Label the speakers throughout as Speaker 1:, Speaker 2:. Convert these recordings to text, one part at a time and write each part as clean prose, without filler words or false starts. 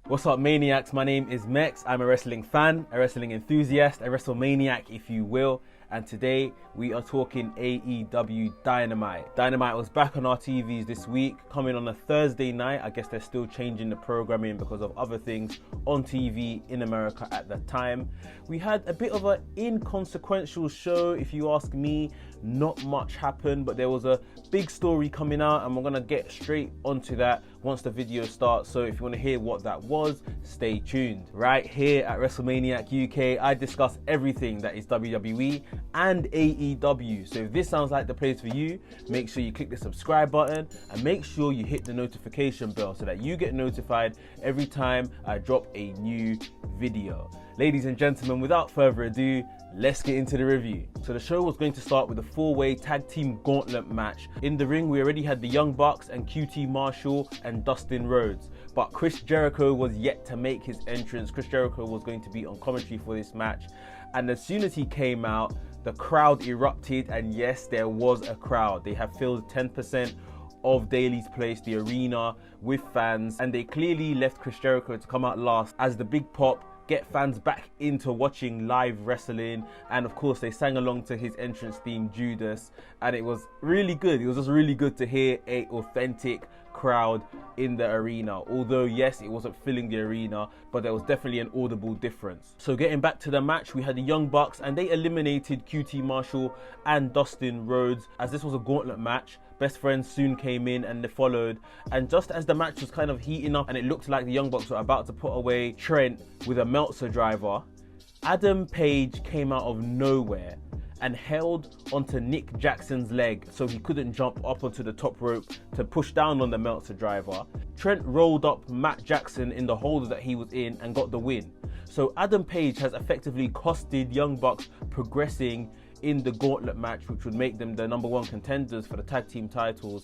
Speaker 1: What's up, Maniacs? My name is Mex. I'm a wrestling fan, a wrestling enthusiast, a WrestleManiac, if you will. And today we are talking AEW Dynamite. Dynamite was back on our TVs this week, coming on a Thursday night. I guess they're still changing the programming because of other things on TV in America at the time. We had a bit of an inconsequential show, if you ask me. Not much happened, but there was a big story coming out, and we're gonna get straight onto that once the video starts. So if you want to hear what that was, stay tuned. Right here at WrestleManiac UK, I discuss everything that is WWE and AEW. So if this sounds like the place for you, make sure you click the subscribe button and make sure you hit the notification bell so that you get notified every time I drop a new video. Ladies and gentlemen, without further ado, let's get into the review. So the show was going to start with a four-way tag team gauntlet match. In the ring, we already had the Young Bucks and QT Marshall and Dustin Rhodes. But Chris Jericho was yet to make his entrance. Chris Jericho was going to be on commentary for this match. And as soon as he came out, the crowd erupted. And yes, there was a crowd. They have filled 10% of Daly's Place, the arena, with fans. And they clearly left Chris Jericho to come out last as the big pop get fans back into watching live wrestling. And of course they sang along to his entrance theme, Judas, and it was really good. It was just really good to hear a authentic crowd in the arena. Although yes, it wasn't filling the arena, but there was definitely an audible difference. So getting back to the match, we had the Young Bucks and they eliminated QT Marshall and Dustin Rhodes. As this was a gauntlet match, Best Friends soon came in and they followed, and just as the match was kind of heating up and it looked like the Young Bucks were about to put away Trent with a Meltzer driver, Adam Page came out of nowhere and held onto Nick Jackson's leg so he couldn't jump up onto the top rope to push down on the Meltzer driver. Trent rolled up Matt Jackson in the holder that he was in and got the win. So Adam Page has effectively costed Young Bucks progressing in the gauntlet match, which would make them the #1 contenders for the tag team titles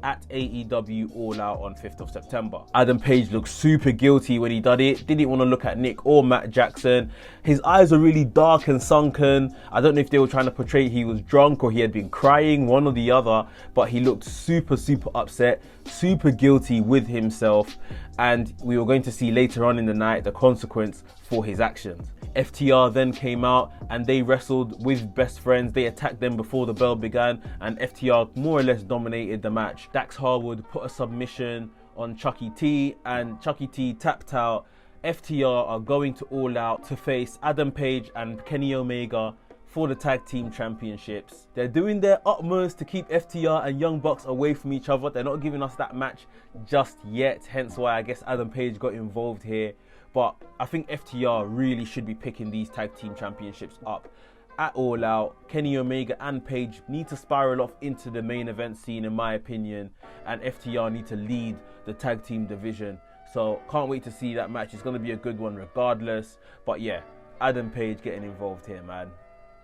Speaker 1: at AEW All Out on 5th of September. Adam Page looked super guilty when he did it. Didn't want to look at Nick or Matt Jackson. His eyes were really dark and sunken. I don't know if they were trying to portray he was drunk or he had been crying, one or the other, but he looked super upset, super guilty with himself, and we were going to see later on in the night the consequence for his actions. FTR then came out and they wrestled with Best Friends. They attacked them before the bell began and FTR more or less dominated the match. Dax Harwood put a submission on Chucky T and Chucky T tapped out. FTR are going to All Out to face Adam Page and Kenny Omega for the tag team championships. They're doing their utmost to keep FTR and Young Bucks away from each other. They're not giving us that match just yet, hence why I guess Adam Page got involved here. But I think FTR really should be picking these tag team championships up at All Out. Kenny Omega and Page need to spiral off into the main event scene, in my opinion, and FTR need to lead the tag team division. So can't wait to see that match. It's going to be a good one regardless. But yeah, Adam Page getting involved here, man.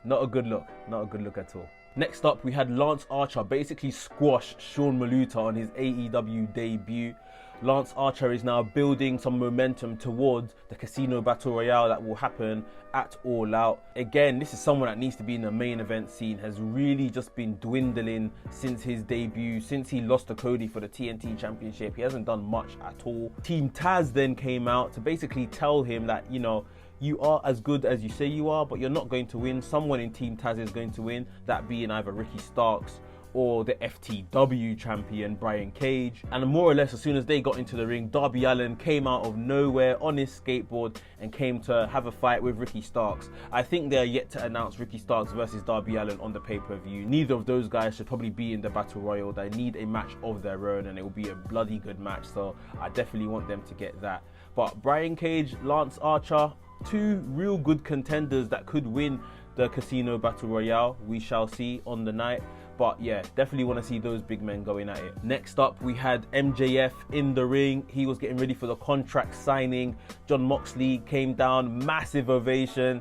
Speaker 1: Not a good look. Not a good look at all. Next up, we had Lance Archer basically squash Sean Maluta on his AEW debut. Lance Archer is now building some momentum towards the Casino Battle Royale that will happen at All Out. Again, this is someone that needs to be in the main event scene, has really just been dwindling since his debut, since he lost to Cody for the TNT Championship. He hasn't done much at all. Team Taz then came out to basically tell him that, you know, you are as good as you say you are, but you're not going to win. Someone in Team Taz is going to win, that being either Ricky Starks or the FTW champion Brian Cage. And more or less as soon as they got into the ring, Darby Allin came out of nowhere on his skateboard and came to have a fight with Ricky Starks. I think they're yet to announce Ricky Starks versus Darby Allin on the pay-per-view. Neither of those guys should probably be in the Battle Royal. They need a match of their own and it will be a bloody good match, so I definitely want them to get that. But Brian Cage, Lance Archer, two real good contenders that could win the Casino Battle Royale. We shall see on the night. But yeah, definitely want to see those big men going at it. Next up, we had MJF in the ring. He was getting ready for the contract signing. John Moxley came down, massive ovation.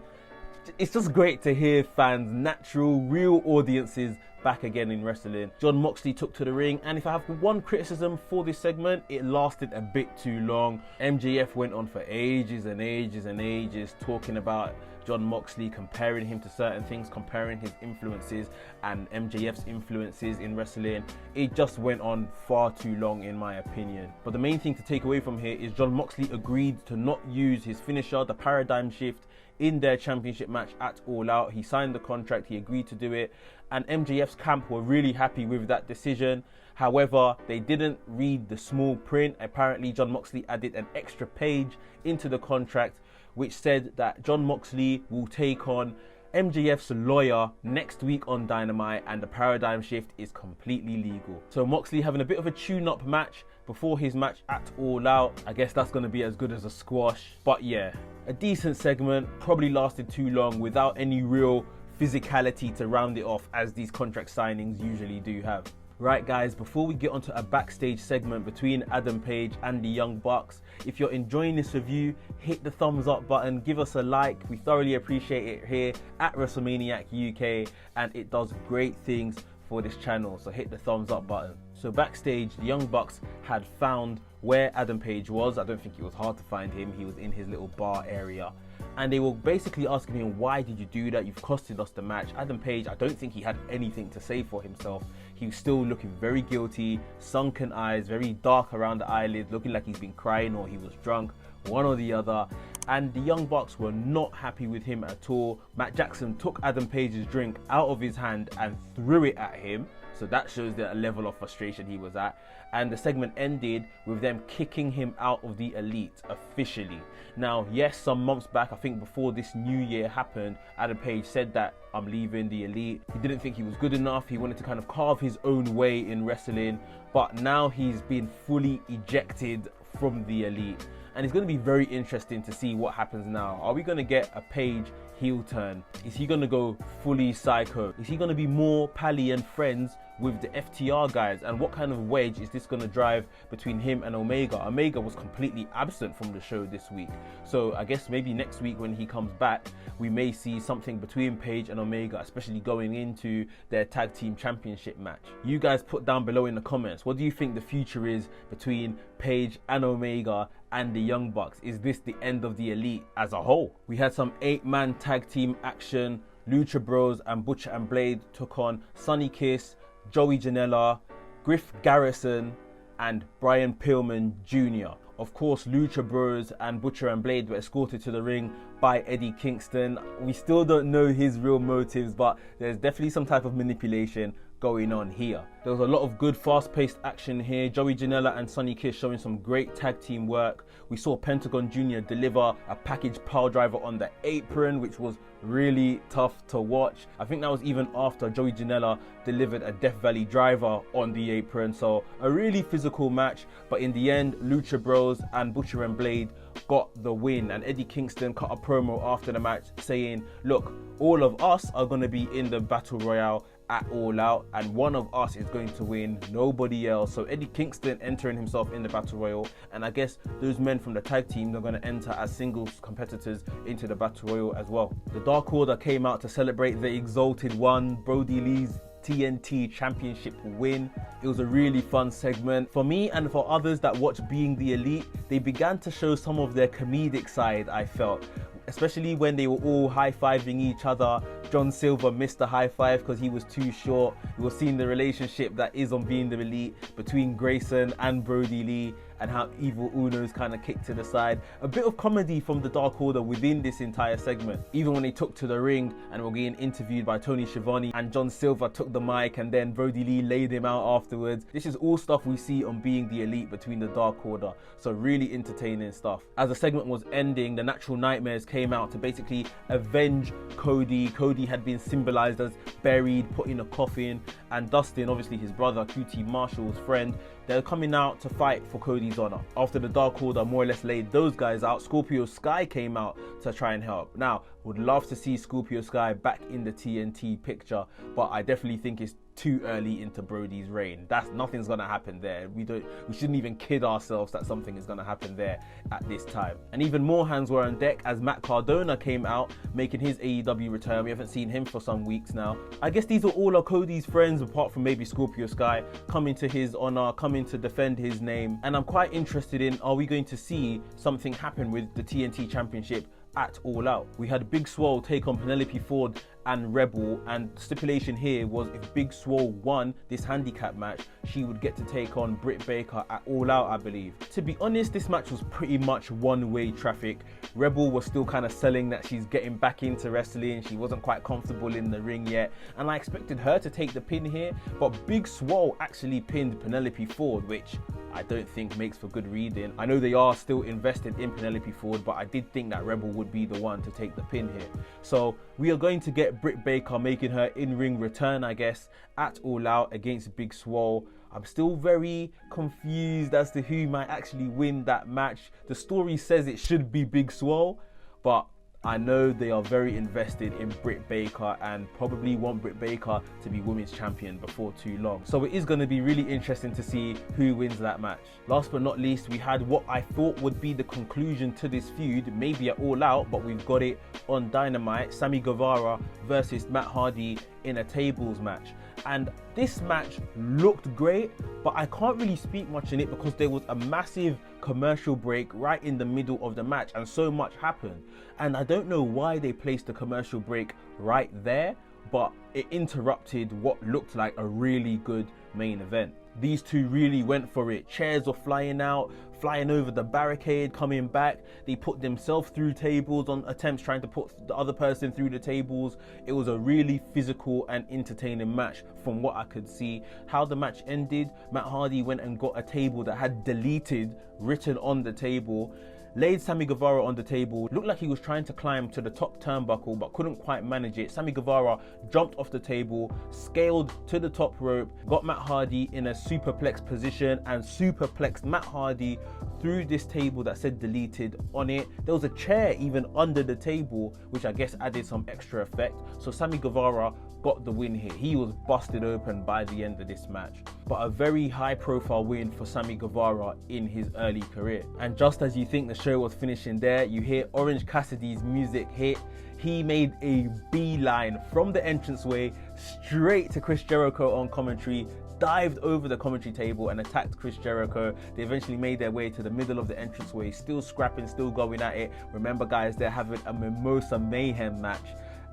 Speaker 1: It's just great to hear fans, natural, real audiences back again in wrestling. Jon Moxley took to the ring, and if I have one criticism for this segment, it lasted a bit too long. MJF went on for ages and ages and ages talking about Jon Moxley, comparing him to certain things, comparing his influences and MJF's influences in wrestling. It just went on far too long in my opinion. But the main thing to take away from here is Jon Moxley agreed to not use his finisher, the paradigm shift, in their championship match at All Out. He signed the contract, he agreed to do it, and MJF's camp were really happy with that decision. However, they didn't read the small print. Apparently Jon Moxley added an extra page into the contract which said that Jon Moxley will take on MJF's lawyer next week on Dynamite, and the paradigm shift is completely legal. So Moxley having a bit of a tune-up match before his match at All Out. I guess that's going to be as good as a squash. But yeah, a decent segment, probably lasted too long without any real physicality to round it off, as these contract signings usually do have. Right guys, before we get onto a backstage segment between Adam Page and the Young Bucks, if you're enjoying this review, hit the thumbs up button, give us a like. We thoroughly appreciate it here at WrestleManiac UK, and it does great things for this channel, so hit the thumbs up button. So backstage, the Young Bucks had found where Adam Page was. I don't think it was hard to find him. He was in his little bar area, and they were basically asking him, why did you do that? You've costed us the match. Adam Page, I don't think he had anything to say for himself. He was still looking very guilty, sunken eyes, very dark around the eyelids, looking like he's been crying or he was drunk, one or the other. And the Young Bucks were not happy with him at all. Matt Jackson took Adam Page's drink out of his hand and threw it at him. So that shows the level of frustration he was at. And the segment ended with them kicking him out of the Elite officially. Now, yes, some months back, I think before this new year happened, Adam Page said that I'm leaving the Elite. He didn't think he was good enough. He wanted to kind of carve his own way in wrestling. But now he's been fully ejected from the Elite. And it's going to be very interesting to see what happens now. Are we going to get a Page heel turn? Is he going to go fully psycho? Is he going to be more pally and friends with the FTR guys? And what kind of wedge is this going to drive between him and Omega? Omega was completely absent from the show this week. So I guess maybe next week when he comes back, we may see something between Page and Omega, especially going into their tag team championship match. You guys put down below in the comments, what do you think the future is between Page and Omega and the Young Bucks? Is this the end of the Elite as a whole? We had some 8-man tag team action. Lucha Bros and Butcher and Blade took on Sonny Kiss, Joey Janela, Griff Garrison and Brian Pillman Jr. Of course, Lucha Bros and Butcher and Blade were escorted to the ring by Eddie Kingston. We still don't know his real motives, but there's definitely some type of manipulation going on here. There was a lot of good fast-paced action here. Joey Janela and Sonny Kiss showing some great tag team work. We saw Pentagon Jr. deliver a package pile driver on the apron, which was really tough to watch. I think that was even after Joey Janela delivered a Death Valley driver on the apron. So a really physical match, but in the end, Lucha Bros and Butcher and Blade got the win. And Eddie Kingston cut a promo after the match saying, look, all of us are going to be in the Battle Royale at All Out, and one of us is going to win, nobody else. So Eddie Kingston entering himself in the Battle Royal, and I guess those men from the tag team are going to enter as singles competitors into the Battle Royal as well. The Dark Order came out to celebrate the Exalted One, Brody Lee's TNT Championship win. It was a really fun segment. For me and for others that watched Being the Elite, they began to show some of their comedic side, I felt. Especially when they were all high-fiving each other. John Silver missed the high five because he was too short. We were seeing the relationship that is on Being the Elite between Grayson and Brody Lee, and how Evil Uno's kind of kicked to the side. A bit of comedy from the Dark Order within this entire segment. Even when they took to the ring and were getting interviewed by Tony Schiavone, and John Silver took the mic and then Brody Lee laid him out afterwards. This is all stuff we see on Being the Elite between the Dark Order. So really entertaining stuff. As the segment was ending, the Natural Nightmares came out to basically avenge Cody. Cody had been symbolized as buried, put in a coffin, and Dustin, obviously his brother, QT Marshall's friend, they're coming out to fight for Cody's honor. After the Dark Order more or less laid those guys out, Scorpio Sky came out to try and help. Now, would love to see Scorpio Sky back in the TNT picture, but I definitely think it's too early into Brody's reign. Nothing's gonna happen there. We shouldn't even kid ourselves that something is gonna happen there at this time. And even more hands were on deck as Matt Cardona came out making his AEW return. We haven't seen him for some weeks now. I guess these are all of Cody's friends, apart from maybe Scorpio Sky, coming to his honor, coming to defend his name. And I'm quite interested in, are we going to see something happen with the TNT Championship at All Out? We had Big Swole take on Penelope Ford and Rebel, and stipulation here was if Big Swole won this handicap match, she would get to take on Britt Baker at All Out, I believe. To be honest, this match was pretty much one-way traffic. Rebel was still kind of selling that she's getting back into wrestling. She wasn't quite comfortable in the ring yet, and I expected her to take the pin here, but Big Swole actually pinned Penelope Ford, which I don't think makes for good reading. I know they are still invested in Penelope Ford, but I did think that Rebel would be the one to take the pin here. So we are going to get Britt Baker making her in-ring return, I guess, at All Out against Big Swole. I'm still very confused as to who might actually win that match. The story says it should be Big Swole, but I know they are very invested in Britt Baker and probably want Britt Baker to be women's champion before too long. So it is going to be really interesting to see who wins that match. Last but not least, we had what I thought would be the conclusion to this feud, maybe at All Out, but we've got it on Dynamite. Sammy Guevara versus Matt Hardy in a tables match. And this match looked great, but I can't really speak much in it because there was a massive commercial break right in the middle of the match and so much happened. And I don't know why they placed the commercial break right there, but it interrupted what looked like a really good main event. These two really went for it. Chairs were flying out, flying over the barricade, coming back. They put themselves through tables on attempts trying to put the other person through the tables. It was a really physical and entertaining match from what I could see. How the match ended, Matt Hardy went and got a table that had deleted written on the table, laid Sammy Guevara on the table, looked like he was trying to climb to the top turnbuckle but couldn't quite manage it. Sammy Guevara jumped off the table, scaled to the top rope, got Matt Hardy in a superplex position and superplexed Matt Hardy through this table that said deleted on it. There was a chair even under the table, which I guess added some extra effect. So Sammy Guevara got the win here. He was busted open by the end of this match. But a very high profile win for Sammy Guevara in his early career. And just as you think the show was finishing there, you hear Orange Cassidy's music hit. He made a beeline from the entranceway straight to Chris Jericho on commentary, dived over the commentary table and attacked Chris Jericho. They eventually made their way to the middle of the entranceway, still scrapping, still going at it. Remember guys, they're having a Mimosa Mayhem match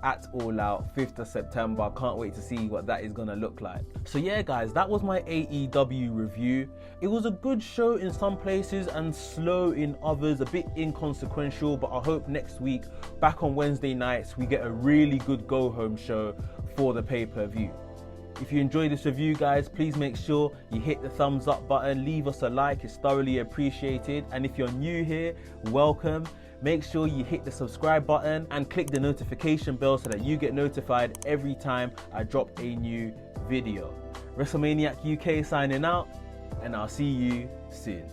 Speaker 1: at All Out, 5th of September. Can't wait to see what that is gonna look like. So yeah guys, that was my AEW review. It was a good show in some places and slow in others, a bit inconsequential, but I hope next week, back on Wednesday nights, we get a really good go-home show for the pay-per-view. If you enjoyed this review guys, please make sure you hit the thumbs up button, leave us a like, it's thoroughly appreciated. And if you're new here, welcome. Make sure you hit the subscribe button and click the notification bell so that you get notified every time I drop a new video. WrestleManiac UK signing out, and I'll see you soon.